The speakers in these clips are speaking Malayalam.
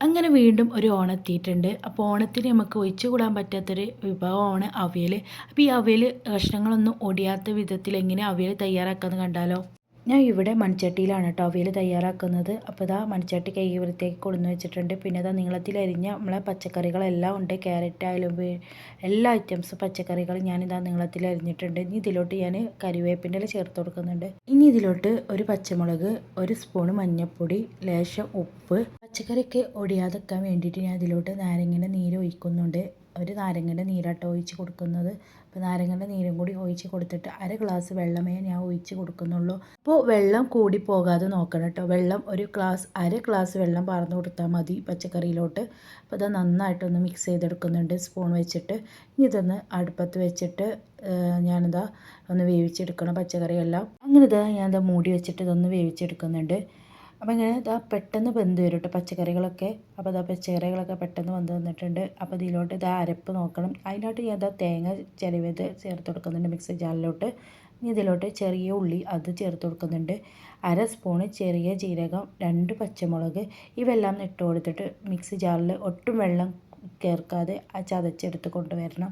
അങ്ങനെ വീണ്ടും ഒരു ഓണം എത്തിയിട്ടുണ്ട്. അപ്പോൾ ഓണത്തിന് നമുക്ക് ഒഴിച്ചുകൂടാൻ പറ്റാത്തൊരു വിഭവമാണ് അവിയൽ. അപ്പോൾ ഈ അവിയൽ കഷ്ണങ്ങളൊന്നും ഒടിയാത്ത വിധത്തിൽ എങ്ങനെ അവിയൽ തയ്യാറാക്കാമെന്ന് കണ്ടാലോ? ഞാൻ ഇവിടെ മൺചട്ടിയിലാണ് കേട്ടോ അവിയൽ തയ്യാറാക്കുന്നത്. അപ്പോൾ ഇതാ മൺചട്ടി കഴുകി വൃത്തിയാക്കി കൊടുന്ന് വെച്ചിട്ടുണ്ട്. പിന്നെ ഇതാ നീളത്തിലരിഞ്ഞ നമ്മളെ പച്ചക്കറികളെല്ലാം ഉണ്ട്. ക്യാരറ്റ് ആയാലും എല്ലാ ഐറ്റംസും പച്ചക്കറികൾ ഞാനിതാ നീളത്തിലരിഞ്ഞിട്ടുണ്ട്. ഇനി ഇതിലോട്ട് ഞാൻ കരിവേപ്പിൻ്റെ ഇല ചേർത്ത് കൊടുക്കുന്നുണ്ട്. ഇനി ഇതിലോട്ട് ഒരു പച്ചമുളക്, ഒരു സ്പൂൺ മഞ്ഞൾപ്പൊടി, ലേശം ഉപ്പ്, പച്ചക്കറിയൊക്കെ ഒടിയാതെക്കാൻ വേണ്ടിയിട്ട് ഞാൻ ഇതിലോട്ട് നാരങ്ങയുടെ നീര് ഒഴിക്കുന്നുണ്ട്. ഒരു നാരങ്ങയുടെ നീരാട്ടോ ഒഴിച്ച് കൊടുക്കുന്നത്. അപ്പോൾ നാരങ്ങയുടെ നീരും കൂടി ഒഴിച്ച് കൊടുത്തിട്ട് അര ഗ്ലാസ് വെള്ളമേ ഞാൻ ഒഴിച്ച് കൊടുക്കുന്നുള്ളൂ. അപ്പോൾ വെള്ളം കൂടി പോകാതെ നോക്കണം കേട്ടോ. വെള്ളം അര ഗ്ലാസ് വെള്ളം പാർന്ന് കൊടുത്താൽ മതി പച്ചക്കറിയിലോട്ട്. അപ്പോൾ ഇത് നന്നായിട്ടൊന്ന് മിക്സ് ചെയ്തെടുക്കുന്നുണ്ട് സ്പൂൺ വെച്ചിട്ട്. ഇനി ഇതൊന്ന് അടുപ്പത്ത് വെച്ചിട്ട് ഞാനിതാ ഒന്ന് വേവിച്ചെടുക്കണം പച്ചക്കറിയെല്ലാം. അങ്ങനെ ഞാനിതാ മൂടി വെച്ചിട്ട് ഇതൊന്ന് വേവിച്ചെടുക്കുന്നുണ്ട്. അപ്പോൾ ഇങ്ങനെ ഇതാ പെട്ടെന്ന് വെന്ത് വരും കേട്ടോ പച്ചക്കറികളൊക്കെ. അപ്പോൾ ഇതാ പച്ചക്കറികളൊക്കെ പെട്ടെന്ന് വെന്ത് വന്നിട്ടുണ്ട്. അപ്പോൾ ഇതിലോട്ട് ഇതാ അരപ്പ് നോക്കണം. അതിലോട്ട് ഞാൻ ഇതാ തേങ്ങ ചിരവിയത് ചേർത്ത് കൊടുക്കുന്നുണ്ട് മിക്സി ജാറിലോട്ട്. ഇനി ഇതിലോട്ട് ചെറിയ ഉള്ളി അത് ചേർത്ത് കൊടുക്കുന്നുണ്ട്. അര സ്പൂണ് ചെറിയ ജീരകം, 2 പച്ചമുളക് ഇവയെല്ലാം ഇട്ട് കൊടുത്തിട്ട് മിക്സി ജാറിൽ ഒട്ടും വെള്ളം ചേർക്കാതെ ചതച്ചെടുത്ത് കൊണ്ടുവരണം.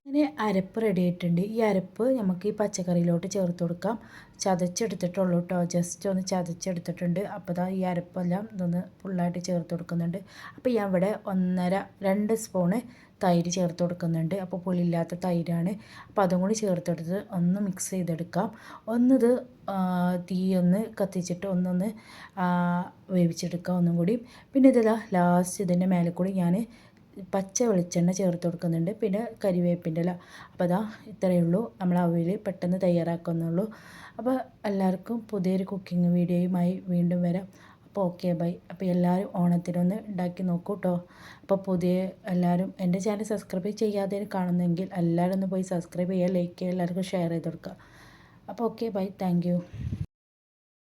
അങ്ങനെ അരപ്പ് റെഡി ആയിട്ടുണ്ട്. ഈ അരപ്പ് നമുക്ക് ഈ പച്ചക്കറിയിലോട്ട് ചേർത്ത് കൊടുക്കാം. ചതച്ചെടുത്തിട്ടുള്ളൂ കേട്ടോ, ജസ്റ്റ് ഒന്ന് ചതച്ചെടുത്തിട്ടുണ്ട്. അപ്പോൾ ഇതാ ഈ അരപ്പെല്ലാം ഇതൊന്ന് ഫുള്ളായിട്ട് ചേർത്ത് കൊടുക്കുന്നുണ്ട്. അപ്പോൾ ഞാൻ ഇവിടെ 2 സ്പൂണ് തൈര് ചേർത്ത് കൊടുക്കുന്നുണ്ട്. അപ്പോൾ പുളിയില്ലാത്ത തൈരാണ്. അപ്പോൾ അതും കൂടി ചേർത്തെടുത്ത് ഒന്ന് മിക്സ് ചെയ്തെടുക്കാം. ഒന്നിത് തീ ഒന്ന് കത്തിച്ചിട്ട് ഒന്നൊന്ന് വേവിച്ചെടുക്കാം ഒന്നും കൂടി. പിന്നെ ഇതാ ലാസ്റ്റ് ഇതിൻ്റെ മേലെ കൂടി ഞാൻ പച്ച വെളിച്ചെണ്ണ ചേർത്ത് കൊടുക്കുന്നുണ്ട്. പിന്നെ കരിവേപ്പിൻ്റെ ഇല. അപ്പോൾ അതാ ഇത്രയേ ഉള്ളൂ. നമ്മൾ അവിയൽ പെട്ടെന്ന് തയ്യാറാക്കുന്നുള്ളൂ. അപ്പോൾ എല്ലാവർക്കും പുതിയൊരു കുക്കിംഗ് വീഡിയോയുമായി വീണ്ടും വരാം. അപ്പോൾ ഓക്കെ ബൈ. അപ്പോൾ എല്ലാവരും ഓണത്തിനൊന്ന് ഉണ്ടാക്കി നോക്കൂ കേട്ടോ. അപ്പോൾ എല്ലാവരും എൻ്റെ ചാനൽ സബ്സ്ക്രൈബ് ചെയ്യാതെ കാണുന്നെങ്കിൽ എല്ലാവരും ഒന്ന് പോയി സബ്സ്ക്രൈബ് ചെയ്യുക, ലൈക്ക് ചെയ്യുക, എല്ലാവർക്കും ഷെയർ ചെയ്ത് കൊടുക്കുക. അപ്പോൾ ഓക്കെ ബൈ, താങ്ക് യു.